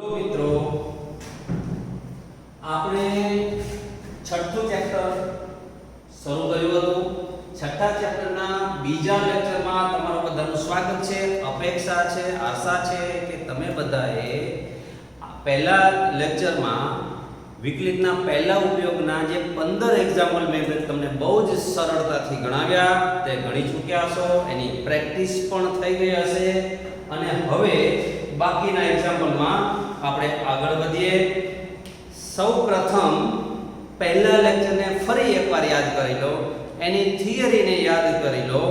Hello મિત્રો, આપણે છઠ્ઠું ચેપ્ટર શરૂ કર્યું હતું. છઠ્ઠા ચેપ્ટરના બીજા લેક્ચરમાં તમારું બધાનું સ્વાગત છે. અપેક્ષા છે, આશા છે કે તમે બધાએ પહેલા લેક્ચરમાં વિકલિતના પહેલા ઉપયોગના જે 15 એક્ઝામ્પલ મેં તમને બહુ જ સરળતાથી ગણાવ્યા તે ગણી ચૂક્યા છો. એની પ્રેક્ટિસ પણ થઈ ગઈ હશે અને હવે બાકીના એક્ઝામ્પલમાં આપણે આગળ વધીએ. સૌપ્રથમ પહેલા લેક્ચરને ફરી એકવાર યાદ કરી લો, એની થિયરીને યાદ કરી લો.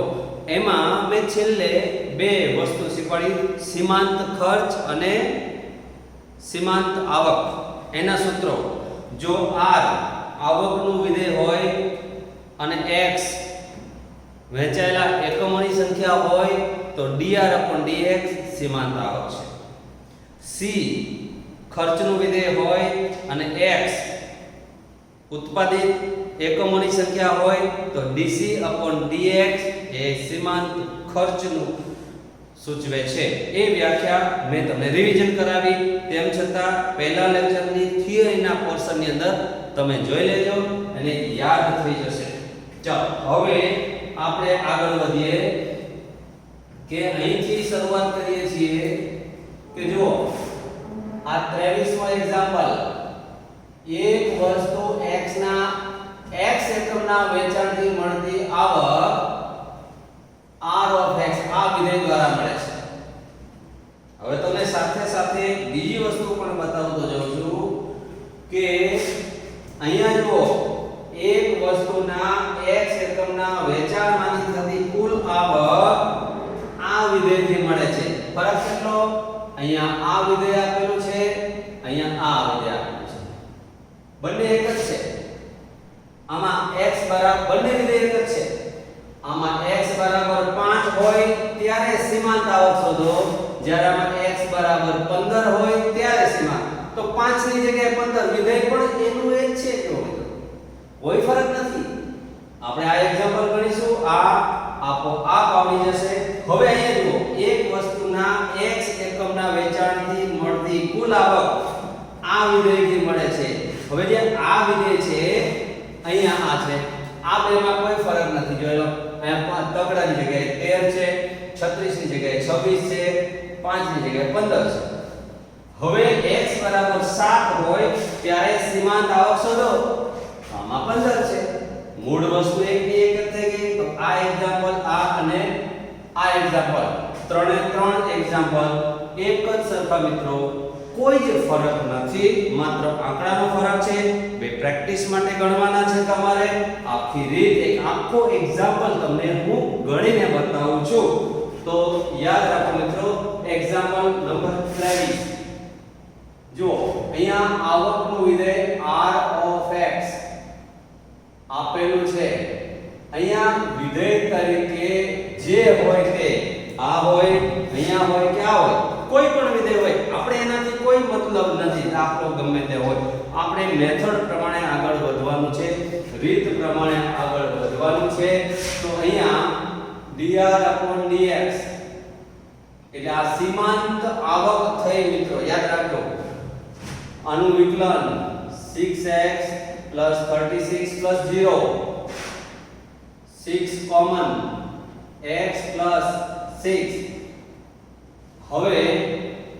એમાં મેં છેલ્લે બે વસ્તુ શીખવાડી, સીમાંત ખર્ચ અને સીમાંત આવક. એના સૂત્રો, જો r આવકનું વિધેય હોય અને x વહેંચાયેલા એકમોની સંખ્યા હોય તો dr/dx સીમાંત આવક છે. c ખર્ચનું વિધેય હોય અને x ઉત્પાદિત એકમોની સંખ્યા હોય તો dc/dx એ સીમાંત ખર્ચનું સૂચવે છે. એ વ્યાખ્યા મેં તમને રિવિઝન કરાવી. તેમ છતાં પહેલા લેક્ચરની થિયરીના પોર્શનની અંદર તમે જોઈ લેજો અને યાદ થઈ જશે. ચાલો હવે આપણે આગળ વધીએ કે અહીંથી શરૂઆત કરીએ છીએ કે જો આ 23મો એક્ઝામ્પલ, એક વસ્તુ x ના x એકમના વેચાણથી મળતી આવક r of x આ વિધેય દ્વારા મળે છે. હવે તમને સાથે સાથે બીજી વસ્તુ પણ બતાવતો જાઉં છું કે અહીંયા જુઓ, એક વસ્તુના x એકમના વેચાણમાંથી થતી કુલ આવક આ વિધેયથી મળે છે. ફરક કેટલો? અહીંયા આ વિધેય આપેલું છે, અહીંયા આ વિધેય આપેલું છે. બંને એક જ છે. આમાં x બરાબર, બંને વિધેય એક જ છે. આમાં x બરાબર 5 હોય ત્યારે સીમાંત આવક શોધો, જ્યારે આમાં x બરાબર 15 હોય ત્યારે સીમાંત. તો 5 ની જગ્યાએ 15, વિધેય પણ એનું એ જ છે. જો કોઈ ફરક નથી. આપણે આ એક્ઝામ્પલ ગણીશું, આ આપોઆપ આવી જશે. હવે અહીંયા જુઓ, એક વસ્તુના x એકમના વેચાણથી મળતી કુલ આવક આ વિધેયથી મળે છે. હવે જે આ વિધેય છે અહીંયા આ છે, આ બેમાં કોઈ ફરક નથી. જોઈ લો, અહીંયા તગડાની જગ્યાએ 13 છે, 36 ની જગ્યાએ 26 છે, 5 ની જગ્યાએ 15 છે. હવે x બરાબર 7 હોય ત્યારે સીમાંત આવક શોધો. આમાં 15 છે. મૂળ વસ્તુ એકની એક જ થઈ ગઈ. તો આ એક્ઝામ્પલ, આ અને આ એક્ઝામ્પલ, ત્રણે ત્રણ એક્ઝામ્પલ એક જ સરખા મિત્રો, કોઈ જ ફરક નથી. માત્ર આંકડાનો ફરક છે. બે પ્રેક્ટિસ માટે ગણવાના છે તમારે. આખી રીત, એક આખો એક્ઝામ્પલ તમને હું ગણીને બતાવું છું. તો યાદ રાખો મિત્રો, એક્ઝામ્પલ નંબર 23. જો અહીંયા આવકનું વિધેય r of x આપેલું છે. અહીંયા વિધેય તરીકે જે હોય તે, આ હોય, અહીંયા હોય કે આ હોય, કોઈ પણ વિધેય હોય, આપણે એનાથી કોઈ મતલબ નથી. દાખલો ગમે તે હોય, આપણે મેથડ પ્રમાણે આગળ વધવાનું છે, રીત પ્રમાણે આગળ વધવાનું છે. તો અહીંયા dr/dx એટલે આ સીમાંત આવક થઈ મિત્રો. યાદ રાખો, આનું વિકલન 6x + 36 + 0, 6 કોમન, x + 6. હવે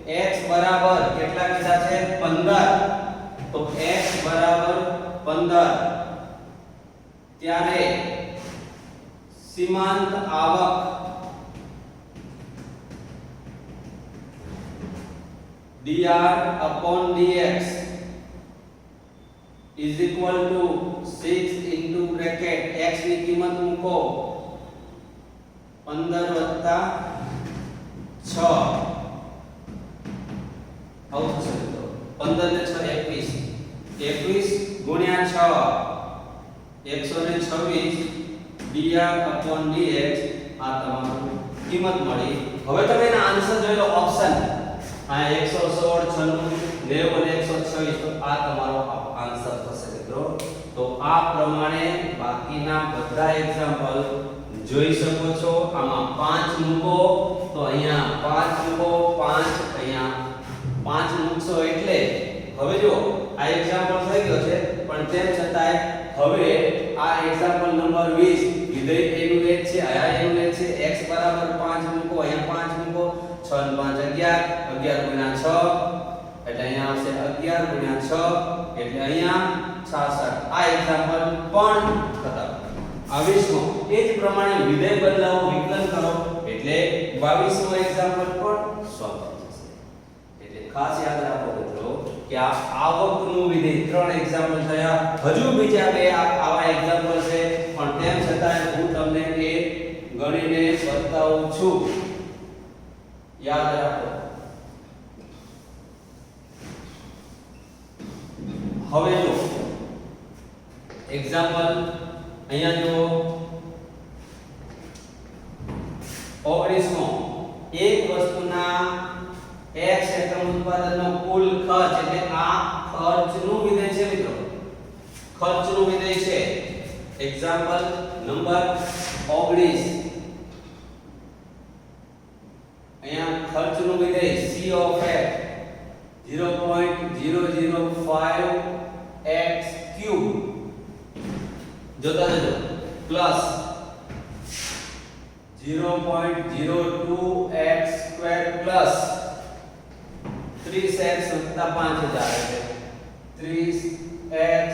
x બરાબર કેટલા કીધા છે? 15. તો x બરાબર 15 ત્યારે સીમાંત આવક dr/dx is equal to 6 into bracket x ની કિંમત મૂકો 15 + 6 આવું થશે મિત્રો. 15 ને 6 21, 21 ગુણ્યા 6 126 dr/dx આ તમારું કિંમત મળી. હવે તમે એના આન્સર જોઈ લો. ઓપ્શન આ 116, 96, 90 અને 126. તો આ તમારો આન્સર થશે મિત્રો. તો આ પ્રમાણે બાકીના બધા એક્ઝામ્પલ જોઈ શકો છો. આમાં 5 મૂકો તો અહીંયા 5 મૂકો, 5 અહીંયા 5 મૂકશો આ એક્ઝામ્પલ થઈ ગયો છે, પણ તેમ છતાંય હવે આ એક્ઝામ્પલ નંબર 20 વિધેય એનું એક છે, આ એનું એક છે, x બરાબર 5 મૂકો, અહીંયા 5 મૂકો, 6 ને 5 11, 11 ગુણ્યા 6 એટલે અહીંયા આવશે 11 ગુણ્યા 6 એટલે અહીંયા 66. આ એક્ઝામ્પલ પણ ખતમ. 22મો એ જ પ્રમાણે વિધેય બદલાવો, વિકલન કરો એટલે 22મો એક્ઝામ્પલ પણ સોલ્વ થઈ જશે. એટલે ખાસ યાદ રાખો મિત્રો કે આ આવકનું વિધેય 3 એક્ઝામ્પલ થયા, હજુ બીજા બે આવા એક્ઝામ્પલ છે, પણ તેમ છતાં હું તમને એ ગણીને બતાવું છું. યાદ રાખો. હવે જો એક્ઝામ્પલ અહીંયા જો 19મો એક વસ્તુના x એકમ ઉત્પાદનનો કુલ ખર્ચ એટલે આ ખર્ચનું વિધેય છે મિત્રો, ખર્ચનું વિધેય છે. એક્ઝામ્પલ નંબર 19 અહીંયા ખર્ચનું વિધેય c of x 0.005x cube જોતા જજો plus 0.02x square plus 30x 5000 એટલે 30x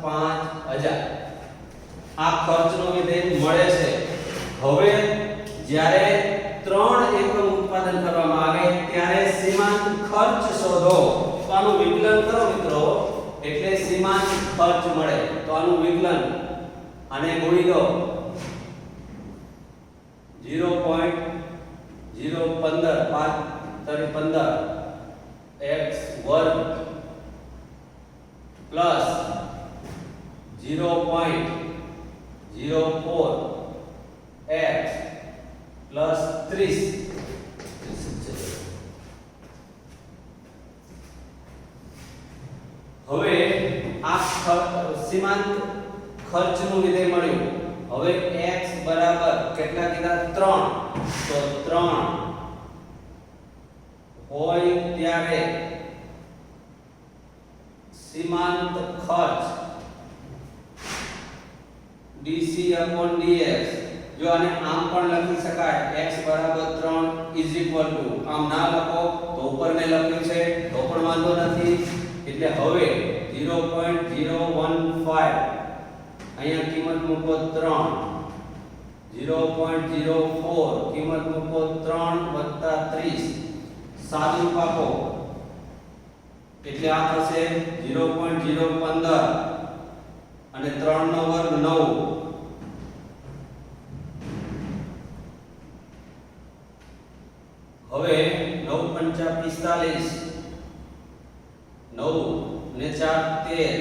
5000 આ ખર્ચનો વિધેય મળે છે. હવે જ્યારે 3 એકમ ઉત્પાદન કરવામાં આવે ત્યારે સીમાંત ખર્ચ શોધો. તો આનું વિકલન કરો મિત્રો એટલે સીમાંત ખર્ચ મળે. તો આનું વિકલન આને ગુણી દો 0.015 x વર્ગ પ્લસ 0.04 x પ્લસ 30. હવે આ સીમાંત ખર્ચનું વિધેય મળ્યું. હવે x બરાબર કેટલા કીધા 3, તો 3 હોય ત્યારે સીમાંત ખર્ચ dc dx. જો આને આમ પણ લખી શકાય x બરાબર 3 ઇઝ ઇક્વલ ટુ, આમ ના લખો તો ઉપર મેં લખ્યું છે તો પણ વાંધો નથી. એટલે હવે 0.015 અહીંયા કિંમત મૂકો 3, 0.04 કિંમત મૂકો 3 30 સાદું આપો એટલે આ થશે 0.015 અને 3 નો વર્ગ 9. હવે 9 પંચા 45, 9 ને 4 13,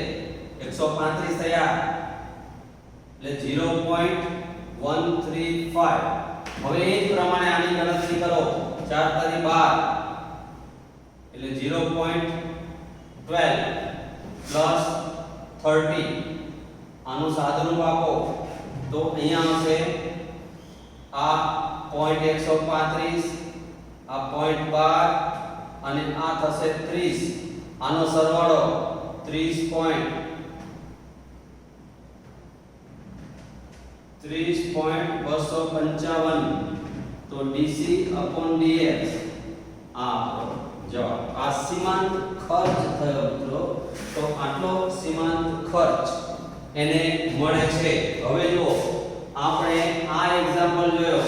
135 થયા એટલે 0.135. હવે એ જ પ્રમાણે આની ગણતરી કરો 4 તારી 12 એટલે 0.12 પ્લસ 30. આનું સાદુરૂપ આપો તો અહીંયા આવશે આ 0.135, આ 0.12 અને આ થશે 30. આનો સરવાળો 30.255 તો dc dx આ જવાબ. આ સીમાંત ખર્ચ થયો મિત્રો. તો આટલો સીમાંત ખર્ચ એને મળે છે. હવે જો આપણે આ એક્ઝામ્પલ જોયો,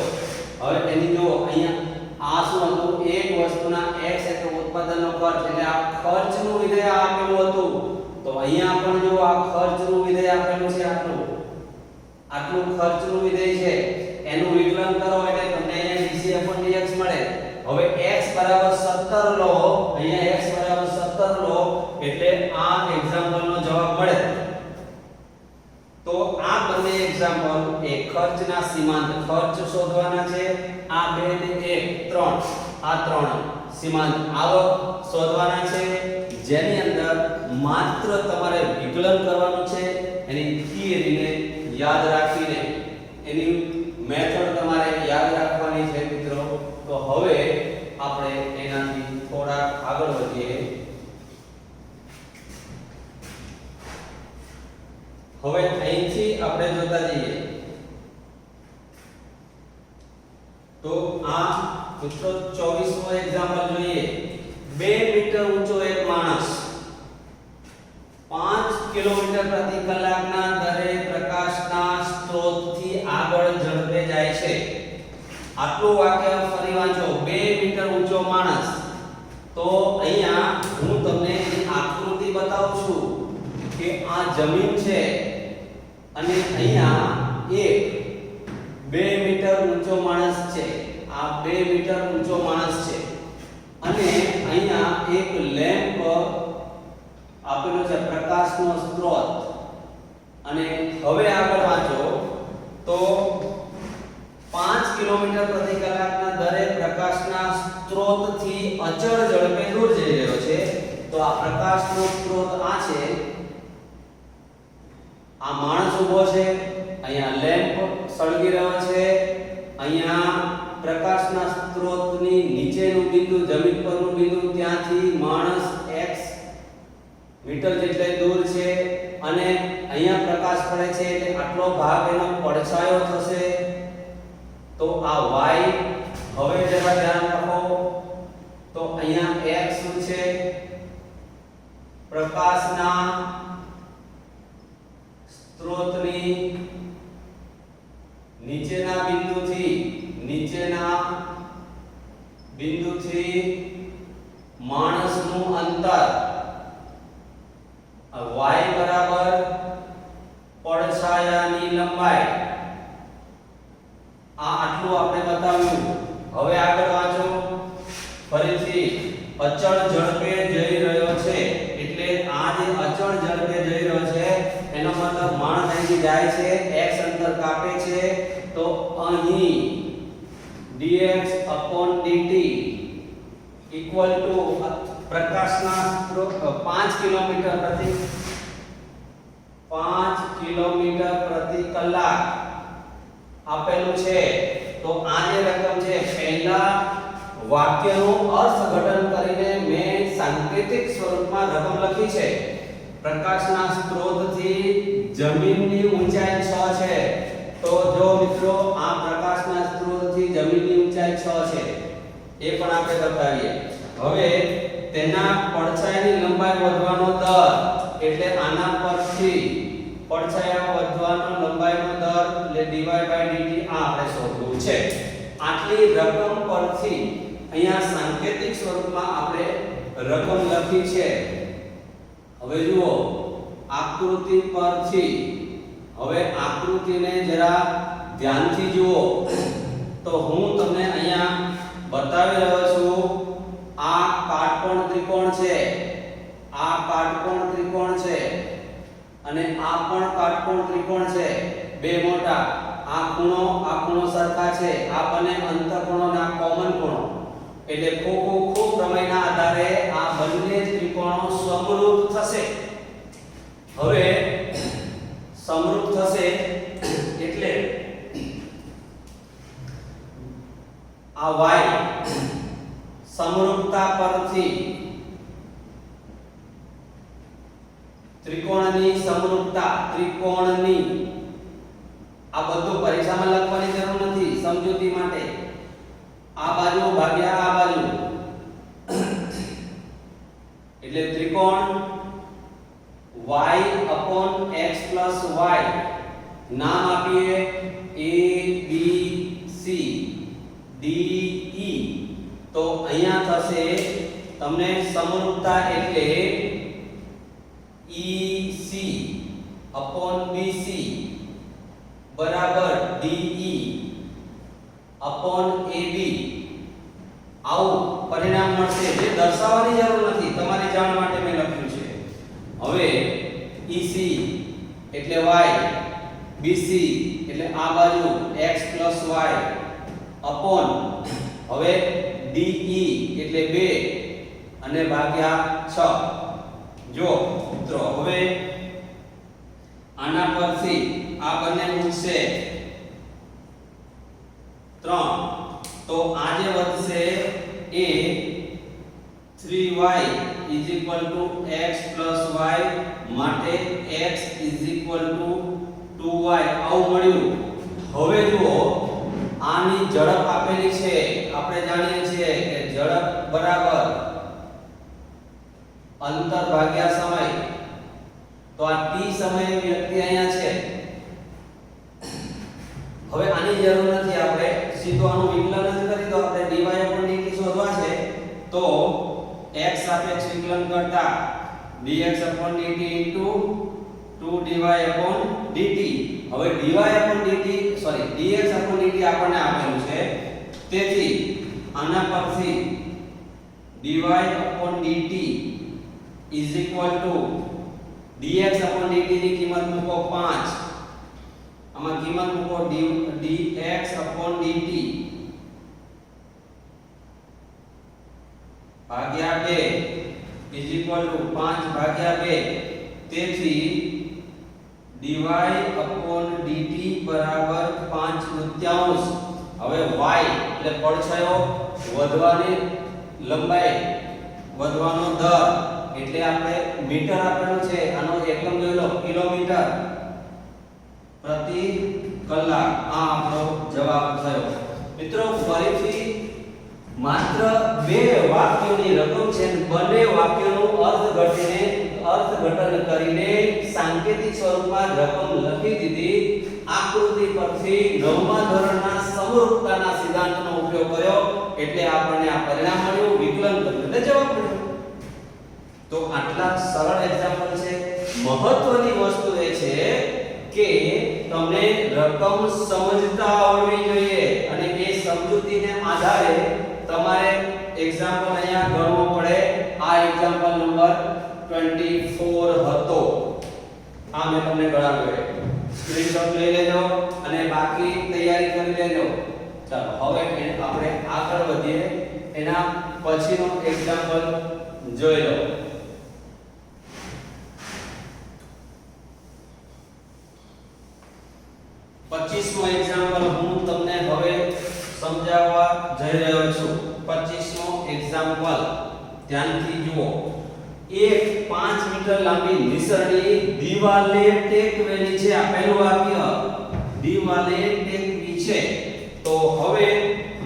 હવે એની જો અહીંયા આ શું હતું, એક વસ્તુના x એકમ ઉત્પાદનનો ખર્ચ એટલે આ ખર્ચનું વિધેય આપેલું હતું. તો અહીંયા પણ જો આ ખર્ચનું વિધેય આપેલું છે, આટલું ખર્ચનું વિધેય છે, એનું વિકલન કરો એટલે તમને અહીંયા dc dx મળે. હવે x બરાબર 17 લો, અહીંયા x બરાબર 17 લો એટલે આ એક્ઝામ્પલનો જવાબ મળે. તો આ બંને એક્ઝામ્પલ એ ખર્ચના સીમાંત ખર્ચ શોધવાના છે. આ 2 ને 1 3, આ 3 સીમાંત આવક શોધવાના છે, જેની અંદર માત્ર તમારે વિકલન કરવાનું છે. એની થિયરીને યાદ રાખીને એની મેથડ તમારે યાદ રાખવાની છે મિત્રો. તો હવે આપણે એનાથી થોડા આગળ વધીએ. તો આ મિત્રો 24મો એક્ઝામ્પલ જોઈએ 2 મીટર ઊંચો એક માણસ 5 કિલોમીટર પ્રતિ કલાકના દરે પ્રકાશના સ્ત્રોતથી આગળ ઝડપે જાય છે. આટલું વાક્ય ફરી વાંચો 2 મીટર ઊંચો માણસ. તો અહીંયા હું તમને એની આકૃતિ બતાવું છું કે આ જમીન છે અને અહીંયા એક 2 મીટર ઊંચો માણસ છે. આ 2 મીટર ઊંચો માણસ છે અને અહીંયા એક લેમ્પ આપેલો છે પ્રકાશનો સ્ત્રોત. અને હવે આગળ વાંચો તો 5 કિલોમીટર પ્રતિ કલાકના દરે પ્રકાશના સ્ત્રોતથી અચળ ઝડપે દૂર જઈ રહ્યો છે. તો આ પ્રકાશનો સ્ત્રોત આ છે, આ માણસ ઊભો છે, અહીંયા લેમ્પ સળગી રહ્યો છે, અહીંયા પ્રકાશના સ્ત્રોતની નીચેનું બિંદુ જમીન પરનું બિંદુ ત્યાંથી માણસ x મીટર જેટલે દૂર છે અને અહીંયા પ્રકાશ પડે છે એટલે આટલો ભાગ એનો પડછાયો થશે. તો આ y હવે જરા ધ્યાન રાખો તો અહીંયા x શું છે પ્રકાશના સ્ત્રોતની નીચેના બિંદુથી માણસનું અંતર y બરાબર પડછાયાની લંબાઈ. આ આટલું આપણે બતાવ્યું. હવે આગળ વાંચો ફરીથી અચળ ઝડપે જઈ રહ્યો છે એટલે આ જે અચળ ઝડપે જઈ રહ્યો છે એનો મતલબ માણસ અહીંથી જાય છે x અંતર કાપે છે તો અહીં dx dt ઇક્વલ ટુ પ્રકાશના 5 કિલોમીટર પ્રતિ કલાક આપેલું છે. તો આ જે રકમ છે પહેલા વાક્યનું અર્થઘટન કરીને મેં સાંકેતિક સ્વરૂપમાં રકમ લખી છે. પ્રકાશના સ્ત્રોતથી જમીનની ઊંચાઈ 6 છે. તો જો મિત્રો આ પ્રકાશના સ્ત્રોતથી જમીનની ઊંચાઈ 6 છે એ પણ આપણે બતાવીએ. હવે તેના પડછાયાની લંબાઈ વધવાનો દર એટલે આના પરથી પડછાયા વધવાનો લંબાઈનો દર એટલે dy/dt આ આપણે શોધવું છે. આટલી રકમ પરથી અહીંયા સાંકેતિક સ્વરૂપમાં આપણે રકમ લખી છે. હવે જુઓ આકૃતિ પરથી, હવે આકૃતિને જરા ધ્યાનથી જુઓ તો હું તમને અહીંયા બતાવી રહ્યો છું. આ કાટકોણ ત્રિકોણ છે, આ કાટકોણ ત્રિકોણ છે અને આ પણ કાટકોણ ત્રિકોણ છે બે મોટા. આ ખૂણો સરખા છે. આ બંને અંતઃકોણોના કોમન ખૂણો એટલે ખૂબ પ્રમેયના આધારે આ બંને ત્રિકોણો સમરૂપ થશે. હવે સમરૂપ થશે એટલે આ y સમરૂપતા પરથી ત્રિકોણની સમરૂપતા, ત્રિકોણની આ બધું પરીક્ષામાં લખવાની જરૂર નથી, સમજૂતી માટે. આ બાજુ ભાગ્યા આ બાજુ એટલે ત્રિકોણ y/x + y નામ આપીએ ABC DE. તો અહીંયા થશે તમને સમરૂપતા એટલે EC/BC બરાબર DE/AB. આવું પરિણામ મળશે જે દર્શાવવાની જરૂર નથી, તમારી જાણ માટે મેં લખ્યું છે. હવે EC એટલે y, BC એટલે આ બાજુ x + y અપોન હવે DE એટલે 2 અને ભાગ્યા 6. જો મિત્રો હવે આના પરથી આ બંને ઉડશે 3 તો આ જે વધશે એ 3y = x + y માટે x = 2y આવું મળ્યું. હવે જુઓ આની ઝડપ આપેલી છે, આપણે જાણીએ છીએ કે ઝડપ બરાબર અંતર ભાગ્યા સમય. તો આ t સમયે વ્યક્તિ અહીંયા છે. હવે આની જરૂર નથી, આપણે સીધું આનું વિકલન જ કરી દો. આપણે dy/dt શોધવા છે તો x સાપેક્ષ વિકલન કરતા dx/dt 2dy/dt. હવે dx/dt આપણને આપેલું છે, તેથી આના પરથી dy/dt dx/dt ની કિંમત મૂકો 5. આમાં કિંમત મૂકો dx/dt ભાગ્યા 2 5/2. તેથી dy/dt બરાબર 5/3. હવે y એટલે પડછાયો વધવાની લંબાઈ, વધવાનો દર, એટલે આપણે મીટર આપેલું છે, આનો એકમ જોઈ લો કિલોમીટર પ્રતિ કલાક. આ આપણો જવાબ થયો. મિત્રો ફરીથી માત્ર બે વાક્યોની રકમ છે, બંને વાક્યોનું અર્થઘટન કરીને સાંકેતિક સ્વરૂપમાં રકમ લખી દીધી. આકૃતિ પરથી 9મા ધોરણના સમરૂપતાના સિદ્ધાંતનો ઉપયોગ કર્યો એટલે આપણને આ પરિણામ મળ્યું, વિકલન કર્યું એટલે જવાબ મળ્યો. તો આટલા સરળ એક્ઝામ્પલ છે. મહત્વની વસ્તુ એ છે કે તમને રકમ સમજતા આવડવી જોઈએ અને એ સમજૂતીને આધારે તમારે એક્ઝામ્પલ અહીંયા ગણવો પડે. આ એક્ઝામ્પલ નંબર 24 હતો. આ મેં તમને ગણાવ્યો, સ્ક્રીનશોટ લઈ લેજો અને બાકી તૈયારી કરી લેજો. ચાલો હવે આપણે આગળ વધીએ. એના પછીનો એક્ઝામ્પલ જોઈ લો. 25મો એક્ઝામ્પલ હું તમને હવે સમજાવવા જઈ રહ્યો છું. 25મો એક્ઝામ્પલ ધ્યાનથી જુઓ. એક 5 મીટર લાંબી નિસરણી દિવાલે ટેકવેલી છે. આ પહેલું વાક્ય દિવાલે ટેકવી છે. તો હવે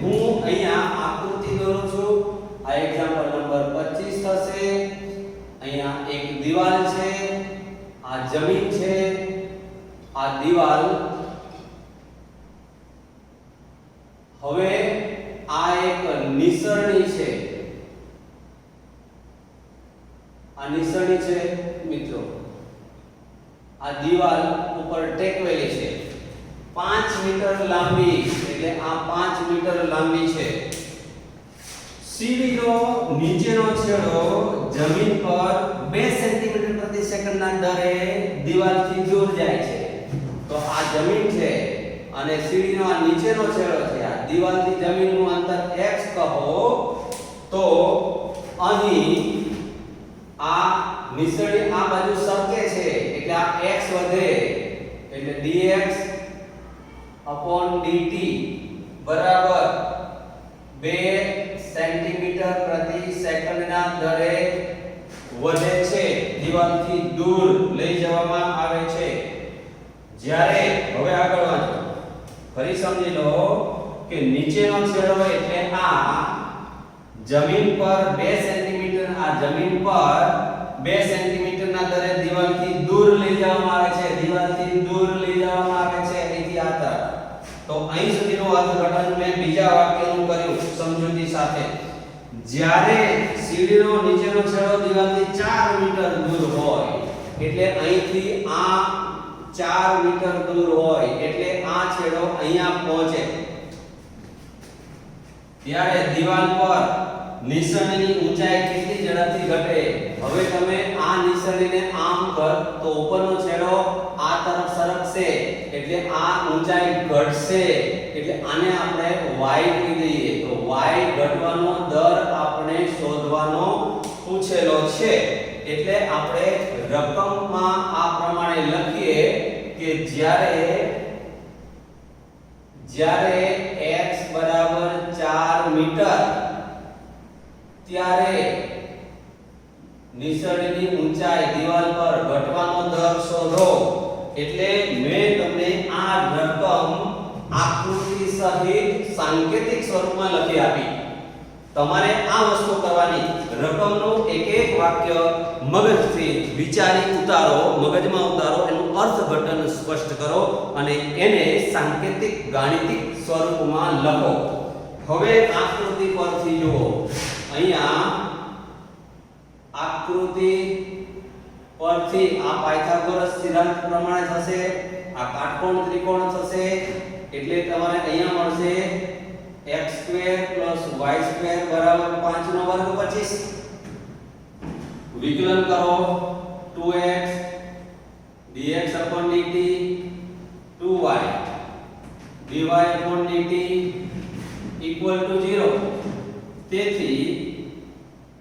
હું અહીંયા આકૃતિ દોરું છું. આ એક્ઝામ્પલ નંબર 25 થશે. અહીંયા એક દિવાલ છે, આ જમીન છે, આ દિવાલ. હવે આ એક નિસરણી છે, આ નિસરણી છે મિત્રો. આ દિવાલ ઉપર ટેકવેલી છે, 5 મીટર લાંબી, એટલે આ 5 મીટર લાંબી છે. સીડીનો નીચેનો છેડો જમીન પર 2 સેન્ટીમીટર પ્રતિ સેકન્ડના દરે દિવાલથી દૂર જાય છે. તો આ જમીન છે અને સીડીનો આ નીચેનો છેડો છે. આ દિવાલથી જમીનનું અંતર x કહો તો અહીં આ નિસરણી આ બાજુ સરકે છે એટલે આ x વધે, એટલે dx/dt બરાબર 2 સેન્ટીમીટર પ્રતિ સેકન્ડના દરે વધે છે, દિવાલથી દૂર લઈ જવામાં આવે છે. જ્યારે હવે આગળ વાંચો, ફરી સમજી લો કે નીચેનો છેડો એટલે આ જમીન પર 2 સેન્ટીમીટર, આ જમીન પર 2 સેન્ટીમીટરના દરે દિવાલથી દૂર લઈ જવામાં આવે છે, દિવાલથી દૂર લઈ જવામાં આવે છે અહીંથી આ તરફ. તો અહીં સુધીનું અર્થઘટન મેં બીજા વાક્યનું કર્યું સમજૂતી સાથે. જ્યારે સીડીનો નીચેનો છેડો દિવાલથી 4 મીટર દૂર હોય એટલે અહીંથી આ 4 મીટર દૂર હોય એટલે આ છેડો અહીંયા પહોંચે, ત્યારે દિવાલ પર નિસરણીની ઊંચાઈ કેટલી ઝડપથી ઘટે. હવે તમે આ નિસરણીને આમ કર તો ઉપરનો છેડો આ તરફ સરકશે એટલે આ ઊંચાઈ ઘટશે, એટલે આને આપણે y કહી દઈએ. તો y ઘટવાનો દર આપણે શોધવાનો પૂછેલો છે. એટલે આપણે રકમમાં આ પ્રમાણે લખીએ કે જ્યારે x બરાબર 4 મીટર ત્યારે નિસરણીની ઊંચાઈ દિવાલ પર ઘટવાનો દર શોધો. એટલે મેં તમને આ રકમ આકૃતિ સહિત સાંકેતિક સ્વરૂપમાં લખી આપી. તમારે આ વસ્તુ કરવાની. રકમનું એક એક વાક્ય મગજથી વિચારી ઉતારો, મગજમાં ઉતારો, એનું અર્થઘટન સ્પષ્ટ કરો અને એને સાંકેતિક ગાણિતિક સ્વરૂપમાં લખો. હવે આકૃતિ પરથી જુઓ. અહીંયા આકૃતિ પરથી આ પાયથાગોરસ સિદ્ધાંત પ્રમાણે થશે, આ કાટકોણ ત્રિકોણ થશે, એટલે તમારે અહીંયા મળશે x² + y² બરાબર 5 નો વર્ગ 25. વિકલન કરો 2x dx/dt 2y dy/dt = 0. તેથી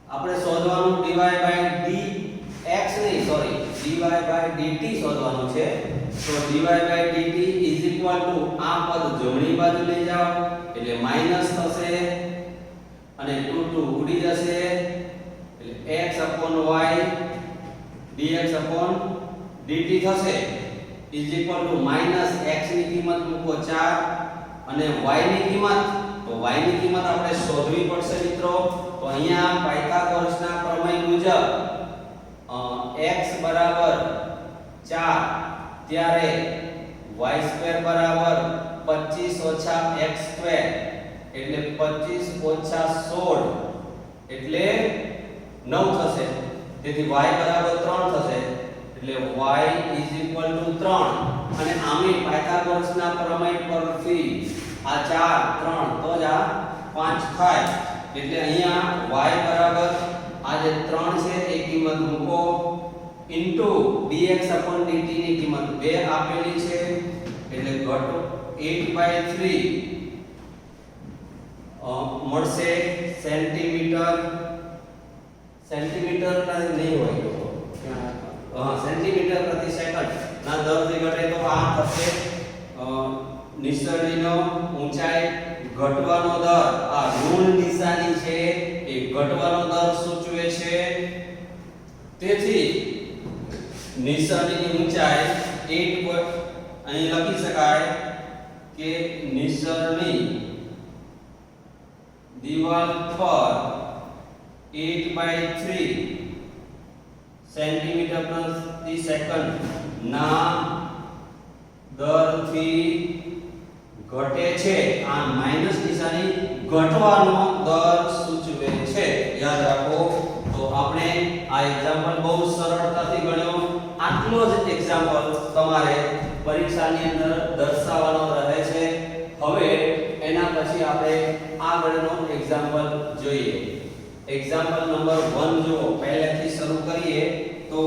આપણે શોધવાનું dy/dx નહીં, સોરી, dy/dt શોધવાનું છે. તો dy/dt આ પદ જમણી બાજુ લઈ જાઓ એટલે માઈનસ થશે અને 2 ઉડી જશે એટલે x/y dx/dt થશે -x ની કિંમત મૂકો 4 અને y ની કિંમત, તો y ની કિંમત આપણે શોધવી પડશે મિત્રો. તો અહીંયા પાયથાગોરસના પ્રમેય મુજબ x બરાબર 4 ત્યારે y² બરાબર 25 - x² એટલે 25 - 16 એટલે 9 થશે. તેથી y બરાબર 3 થશે એટલે y = 3. અને આમે પાયથાગોરસના પ્રમેય પરથી આ 4 3 તો જ આ 5 થાય. એટલે અહીંયા y બરાબર આ જે 3 છે એ કિંમત મૂકો ઇન્ટુ dx/dt ની કિંમત 2 આપેલી છે એટલે ઘટો 8/3 મળશે સેન્ટીમીટર. સેન્ટીમીટર નહીં હોય, સેન્ટીમીટર પ્રતિ સેકન્ડ ના દરથી ઘટે તો આ થશે નિસરણીનો ઊંચાઈ ઘટવાનો દર. આ ઋણ નિશાની છે એ ઘટવાનો દર સૂચવે છે. તેથી નિસરણીની ઊંચાઈ 8 અહીં લખી શકાય કે નિસરણી દિવાલ પર 8/3 સેન્ટીમીટર પ્રતિ સેકન્ડ ના દરથી ઘટે છે. આ માઈનસ નિશાની ઘટવાનો દર સૂચવે છે, યાદ રાખો. તો આપણે આ એક્ઝામ્પલ બહુ સરળતાથી ગણ્યો. આટલો જ એક્ઝામ્પલ તમારે પરીક્ષાની અંદર દર્શાવવાનો રહે છે. હવે એના પછી આપણે આગળનો એક્ઝામ્પલ જોઈએ. એક્ઝામ્પલ નંબર 1 જો પહેલેથી શરૂ કરીએ તો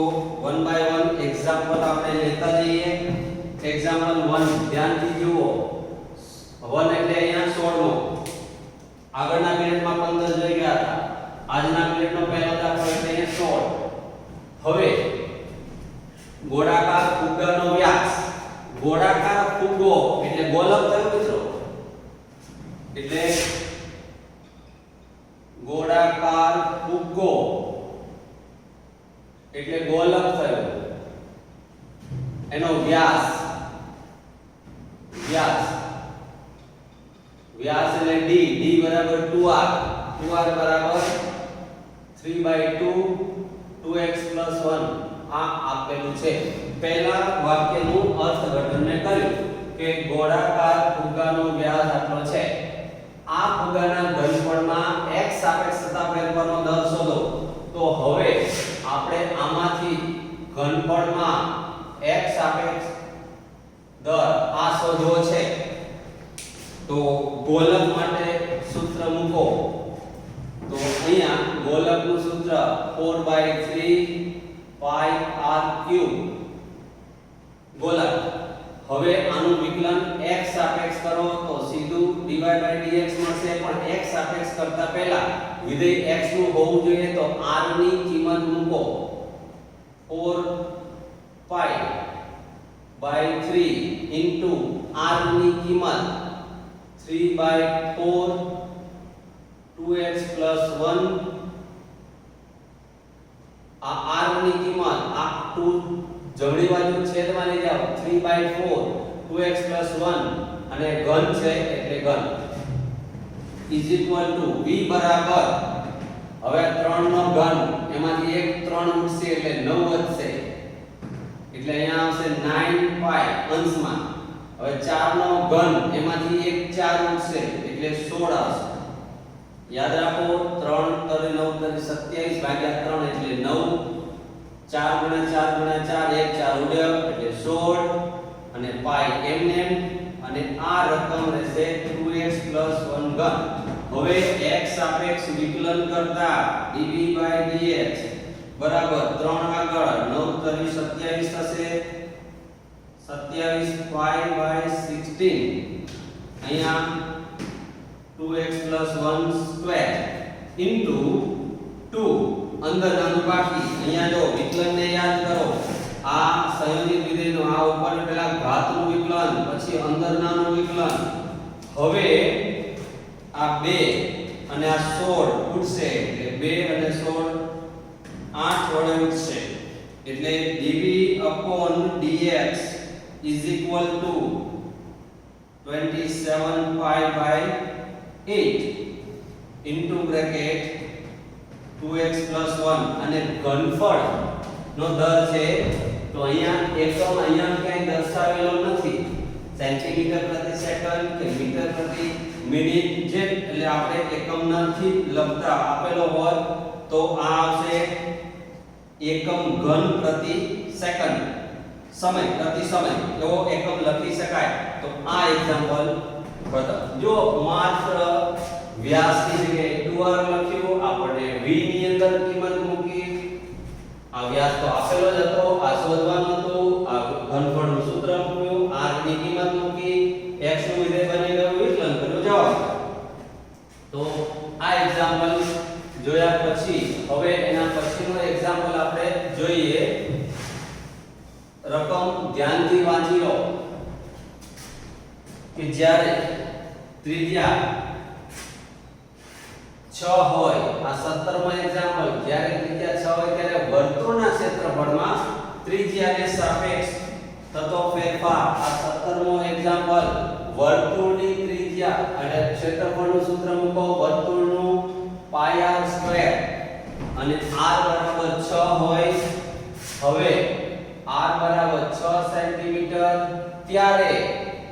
1 બાય 1 એક્ઝામ્પલ આપણે લેતા જઈએ. એક્ઝામ્પલ 1 ધ્યાનથી જુઓ. 1 એટલે અહીંયા 16મો. આગળના મિનિટમાં 15 જોઈ ગયા હતા. આજના મિનિટનો પહેલો દાખલો એટલે અહીંયા 16. હવે ગોળાકાર ફુગ્ગાનો વ્યાસ. ગોળાકાર ફુગ્ગો એટલે ગોલક થયો મિત્રો. એટલે ગોળાકાર ફુગ્ગો એટલે ગોલક થયો. એનો વ્યાસ એટલે d બરાબર 2r. 2r બરાબર 3/2 2x + 1 આ આપેલું છે. પહેલા વાક્યનું અર્થઘટન ને કર્યું કે ગોળાકાર ફુગ્ગાનો વ્યાસ આટલો છે. આ ફુગ્ગાના ઘનફળમાં x સાપેક્ષતા ફેરફારનો દર શોધો. તો હવે આપણે આમાંથી ઘનફળમાં x સાપેક્ષ દર આ શોધવો છે. તો ગોલક માટે સૂત્ર મૂકો. તો અહીંયા ગોલકનું સૂત્ર 4/3 pi r³ ગોલક. હવે આનું વિકલન x સાપેક્ષ કરો તો સીધું dy/dx મળશે. પણ x સાપેક્ષ કરતા પહેલા વિધેય x નું હોવું જોઈએ તો r ની કિંમત મૂકો 4 pi/3 r ની કિંમત 3/4 2x + 1 આ r ની કિંમત આ 2 જમણી બાજુ છેદમાં લઈ જાઓ 3/4 2x + 1 અને ઘન છે એટલે ઘન ઇઝ ઇક્વલ ટુ v બરાબર હવે 3 નો ઘન એમાંથી એક 3 ઉડશે એટલે 9 વધશે એટલે અહીંયા આવશે 9 પાઈ અંશમાં હવે 4 નો ઘન એમાંથી એક 4 ઉડશે એટલે 16 આવશે યાદ રાખો 3 તરી 9 તરી 27 ભાગ્યા 3 એટલે 9 4 ગુણ્યા 4 ગુણ્યા 4 એક 4 ઉડ્યો એટલે 16 અને પાઈ એમ અને આ રકમ રહેશે 2x 1 ઘન હવે x સાપેક્ષ વિકલન કરતા dv/dx બરાબર 3 આગળ 9 તરી 27 થશે 27 pi/16 અહીંયા 2x 1 સ્ક્વેર ઇન્ટુ 2 અંદર નાનું બાકી અહીંયા જો વિકલનને યાદ કરો આ સંયોજિત વિધેયનો આ ઉપર પેલા ઘાતનું વિકલન પછી અંદર નાનું વિકલન હવે આ 2 અને આ 16 ઉડશે એટલે 2 અને 16 8 વડે ઉડશે એટલે dv/dx is equal to 27 pi/8 into bracket 2x + 1 અને ઘનફળ નો દર છે તો અહીંયા એકમ અહીંયા ક્યાંય દર્શાવેલો નથી સેન્ટીમીટર પ્રતિ સેકન્ડ કે મીટર પ્રતિ મિનિટ જે એટલે આપણે એકમ નથી લખતા આપેલો હોય તો આ આવશે એકમ ઘન પ્રતિ સેકન્ડ સમય પ્રતિ સમય એવો એકમ લખી શકાય તો આ એક્ઝામ્પલ બતાવો જો માત્ર વ્યાસની જગ્યાએ 2r લખ્યું આપણે v ની અંદર કિંમત મૂકી આ વ્યાસ તો આપેલો જ હતો આ શોધવાનું હતું આ ઘનફળનું સૂત્ર મૂક્યું r ની કિંમત મૂકી x નું વિધેય બની ગયું વિકલન કર્યું જવાબ તો આ એક્ઝામ્પલ જોયા પછી હવે એના પછીનો એક્ઝામ્પલ આપણે જોઈએ રકમ ધ્યાનથી વાંચી લો કે જ્યારે ત્રિજ્યા 6 હોય આ 17મો એક્ઝામ્પલ જ્યારે ત્રિજ્યા 6 હોય ત્યારે વર્તુળના ક્ષેત્રફળમાં ત્રિજ્યાને સાપેક્ષ થતો ફેરફાર આ 17મો એક્ઝામ્પલ વર્તુળની ત્રિજ્યા અને ક્ષેત્રફળનું સૂત્ર મૂકો વર્તુળનું પાઈ r સ્ક્વેર અને r બરાબર 6 હોય હવે r બરાબર 6 સેન્ટીમીટર ત્યારે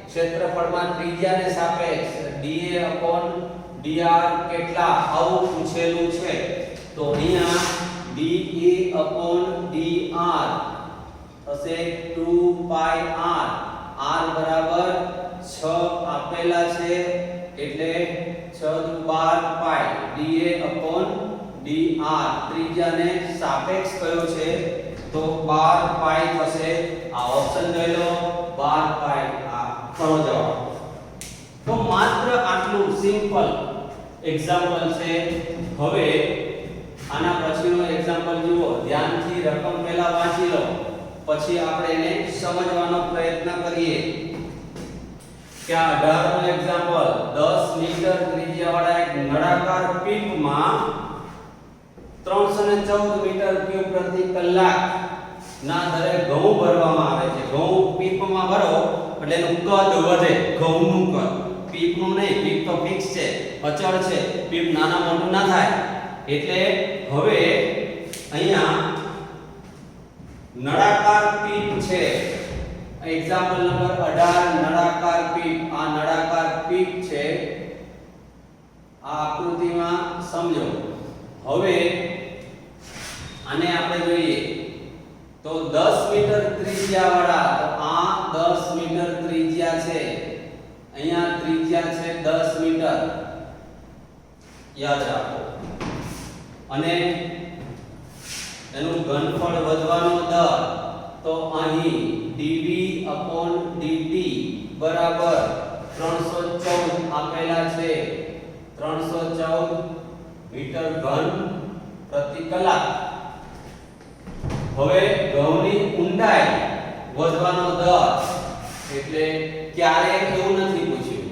ક્ષેત્રફળમાં ત્રિજ્યાને સાપેક્ષ dA/dr કેટલા આવું પૂછેલું છે તો અહીંયા dA/dr થશે 2 પાઈ r r બરાબર 6 આપેલા છે એટલે 6 * 12 પાઈ dA/dr ત્રિજ્યાને સાપેક્ષ કયો છે તો 12 પાઈ થશે આ ઓપ્શન જોઈ લો 12 પાઈ આ ખરો જવાબ તો માત્ર આટલું સિમ્પલ એક્ઝામ્પલ છે હવે આના પછીનો એક્ઝામ્પલ જુઓ ધ્યાનથી રકમ પહેલા વાંચી લો પછી આપણે એને સમજવાનો પ્રયત્ન કરીએ કે આ 18નો એક્ઝામ્પલ 10 મીટર ત્રિજ્યાવાળા એક નળાકાર પીપમાં 314 મીટર ક્યુબ પ્રતિ કલાક ના દરે ઘઉં ભરવામાં આવે છે ઘઉં પીપમાં ભરો એટલે એનું કદ વધે ઘઉંનું કદ પીપનું નહીં પીપ તો ફિક્સ છે અચળ છે પીપ નાના મોટું ના થાય એટલે હવે અહીંયા નળાકાર પીપ છે એક્ઝામ્પલ નંબર 18 નળાકાર પીપ આ નળાકાર પીપ છે આ આકૃતિમાં સમજો હવે આને આપણે જોઈએ તો 10 મીટર ત્રિજ્યાવાળા તો આ 10 મીટર ત્રિજ્યા છે અહીંયા ત્રિજ્યા છે 10 મીટર યાદ રાખો અને એનું ઘનફળ વધવાનો દર તો અહીં dv/dt બરાબર 314 આપેલા છે 314 મીટર ઘન પ્રતિ કલાક હવે ઘઉંની ઊંડાઈ વધવાનો દર એટલે ક્યારે એવું નથી પૂછ્યું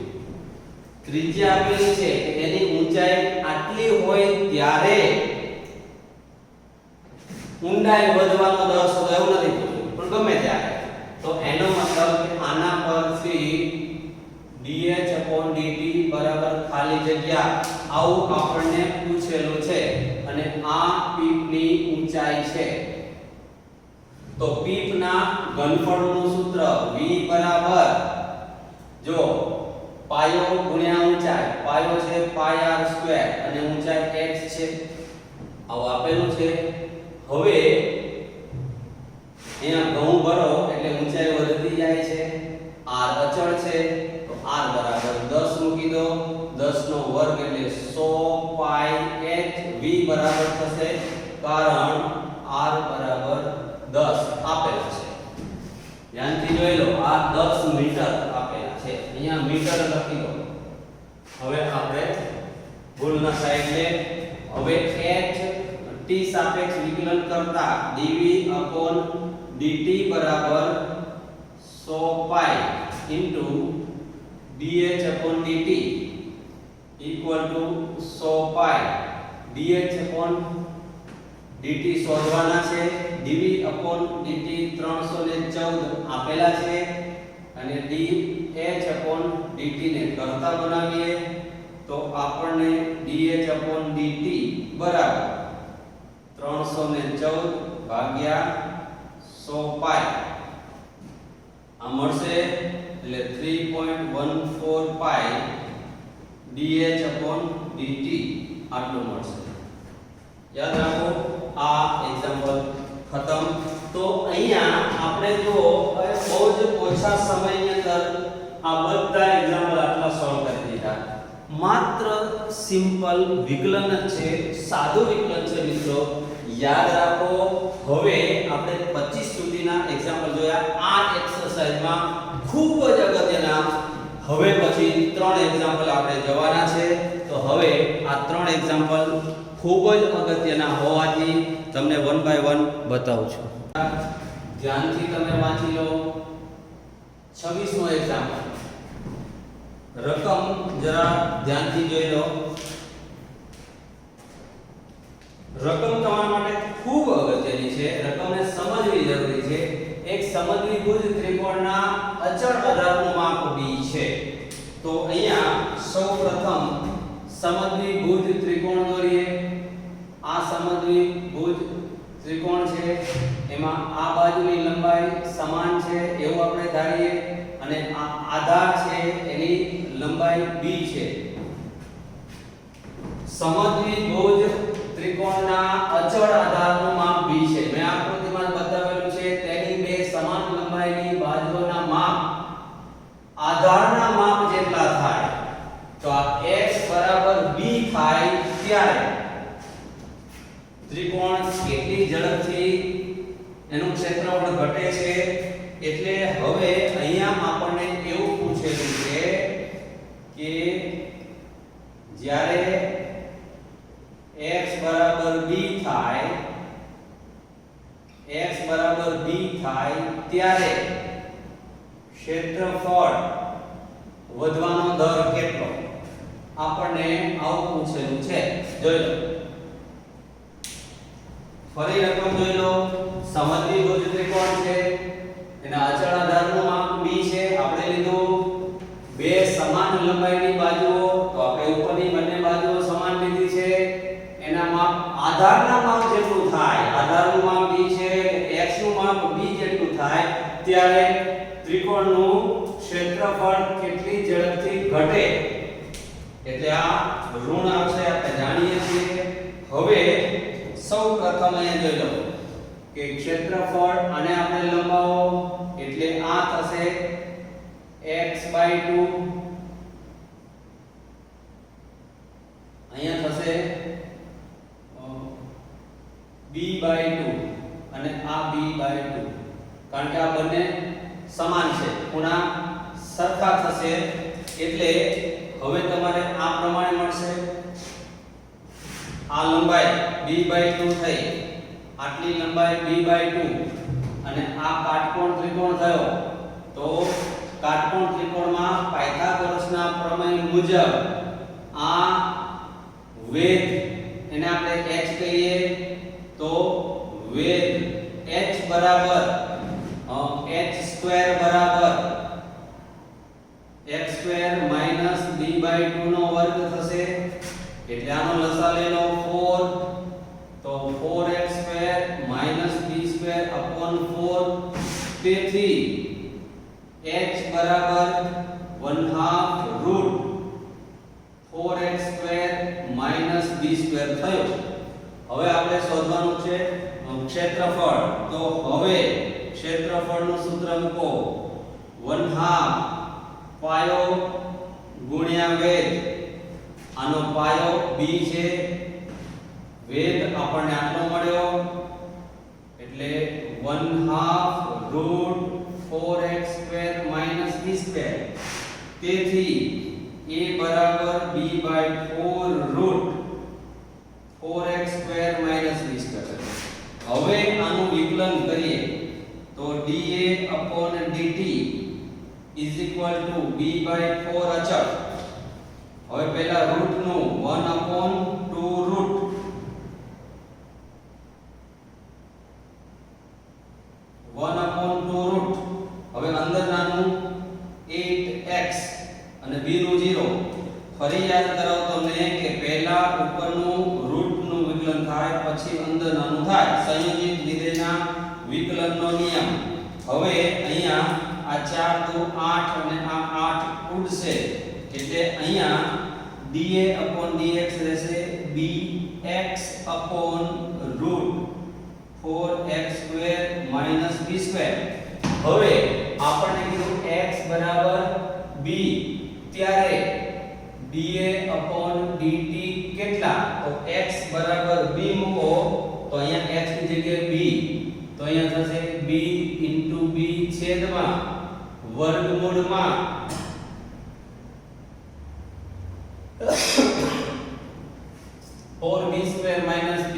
ત્રિજ્યા આપેલી છે કે એની ઊંચાઈ આટલી હોય ત્યારે ઊંડાઈ વધવાનો દર શોધો એવું નથી પૂછ્યું પણ ગમે ત્યારે તો એનો મતલબ કે આના પરથી dh/dt બરાબર ખાલી જગ્યા આવું આપણને પૂછેલું છે અને આ પીપની ઊંચાઈ છે તો પીપના ઘનફળનું સૂત્ર v બરાબર જો પાયો ગુણ્યા ઊંચાઈ પાયો છે પાઈ r સ્ક્વેર અને ઊંચાઈ x છે આવું આપેલું છે હવે અહીંયા ઘઉં ભરો એટલે ઊંચાઈ વધતી જાય છે r અચળ છે તો r બરાબર 10 મૂકી દો 10 નો વર્ગ એટલે 100 પાઈ h v બરાબર થશે કારણ r બરાબર 10 આપેલા છે ધ્યાનથી જોઈ લો આ 10 મીટર આપેલા છે અહીંયા મીટર લખી દો હવે આપણે ભૂલના સાઈડ લે હવે h t સાપેક્ષ વિકલન કરતા dv/dt બરાબર 100 પાઈ dh/dt equal to 100 pi dh/dt શોધવાના છે dv/dt 314 આપેલા છે અને dh/dt ને કરતા બનાવીએ તો આપણને dh/dt બરાબર 314 ભાગ્યા 100 પાઈ આ મળશે એટલે 3.14 પાઈ dh/dt આટલું મળશે યાદ રાખો આ એક્ઝામ્પલ ખતમ તો અહીંયા આપણે જો બહુ જ ઓછા સમયની અંદર આ બધા એક્ઝામ્પલ આટલા સોલ્વ કરી દીધા માત્ર સિમ્પલ વિકલન જ છે સાદું વિકલન છે મિત્રો યાદ રાખો હવે આપણે 25 સુધીના એક્ઝામ્પલ જોયા આ એક્સરસાઇઝમાં ખૂબ જ અગત્યના હવે પછી 3 એક્ઝામ્પલ આપણે જવાના છે તો હવે આ 3 એક્ઝામ્પલ ખૂબ જ અગત્યના હોવાથી તમને વન બાય વન બતાવું છું ધ્યાનથી તમે વાંચી લો 26 નો એક્ઝામ્પલ રકમ જરા ધ્યાનથી જોઈ લો રકમ તમારા માટે ખૂબ અગત્યની છે રકમને સમજવી જરૂરી છે એક સમદ્વિભુજ ત્રિકોણના અચળ આધારનું માપ b છે તો અહીંયા સૌપ્રથમ સમદ્વિભુજ ત્રિકોણ દોરીએ આ સમદ્વિભુજ ત્રિકોણ છે એમાં આ બાજુની લંબાઈ સમાન છે એવું આપણે ધારીએ અને આ આધાર છે એની લંબાઈ b છે સમદ્વિભુજ ત્રિકોણના અચળ આધારનું માપ b છે મેં આકૃતિમાં બતાવેલું છે તેની બે સમાન લંબાઈની બાજુઓના માપ આધારના માપ જેટલા થાય તો આ x બરાબર b થાય ત્યારે ત્રિકોણ કેટલી ઝડપથી એનું ક્ષેત્રફળ ઘટે છે એટલે હવે અહીંયા આપણને એવું પૂછેલું છે કે જ્યારે x બરાબર b થાય ત્યારે ક્ષેત્રફળ વધવાનો દર કેટલો આપણને આવું પૂછેલું છે જોઈ લો ફરી રકમ જોઈ લો સમદ્વિભુજ ત્રિકોણ છે એના અચળ આધારનું માપ b છે આપણે લીધું બે સમાન લંબાઈની બાજુઓ તો આપણે ઉપરની બંને બાજુઓ સમાન લીધી છે એના માપ આધારના માપ જેટલું થાય આધારનું માપ b છે x નું માપ b જેટલું થાય ત્યારે ત્રિકોણનું ક્ષેત્રફળ કેટલી ઝડપથી ઘટે એટલે આ ઋણ આવશે આપણે જાણીએ છીએ હવે સૌપ્રથમ અહીંયા જોઈ લો કે ક્ષેત્રફળ આને આપણે લંબાવો એટલે આ થશે x/2 અહીંયા થશે b/2 અને આ b/2 કારણ કે આ બંને સમાન છે ખૂણા સરખા થશે એટલે હવે તમારે આ પ્રમાણે મળશે આ લંબાઈ b/2 થઈ આટલી લંબાઈ b/2 અને આ કાટકોણ ત્રિકોણ થયો તો કાટકોણ ત્રિકોણમાં પાયથાગોરસના પ્રમેય મુજબ આ વેધ એને આપણે h કહીએ તો વેધ h બરાબર h² બરાબર x² - b/2 નો વર્ગ થશે એટલે આનો લસા લઈ લો 4 તો 4x² - b² / 4 તેથી h બરાબર 1/2 રૂટ 4x² - b² થયો। હવે આપણે શોધવાનું છે ક્ષેત્રફળ તો હવે ક્ષેત્રફળનું સૂત્ર મૂકો 1/2 પાયો ગુણ્યા વેધ આનો પાયો b છે વેધ આપણને આટલો મળ્યો એટલે 1/2 રૂટ 4x² - b² તેથી a બરાબર b/4 રૂટ 4x² - b²। હવે આનું વિકલન કરીએ તો dA/dt b/4 અચળ। હવે પહેલા રૂટ નું 1/2 રૂટ 1/2 રૂટ હવે અંદર નાનું 8x અને b નું 0 ફરી યાદ કરાવો તમને કે પહેલા ઉપરનું રૂટ નું વિકલન થાય પછી અંદર નાનું થાય સંયોજિત વિધેયના વિકલનનો નિયમ। હવે અહીંયા આ 4 તો 8 અને આ 8 ઉડશે એટલે અહીંયા dA/dx રહેશે bx/રૂટ 4x² - b²। હવે આપણને કીધું x બરાબર b ત્યારે dA/dt કેટલા તો x બરાબર b મૂકો તો અહીંયા x ની જગ્યાએ b તો અહીંયા થશે b * b છેદમાં વર્ગમૂળમાં 4b² - b²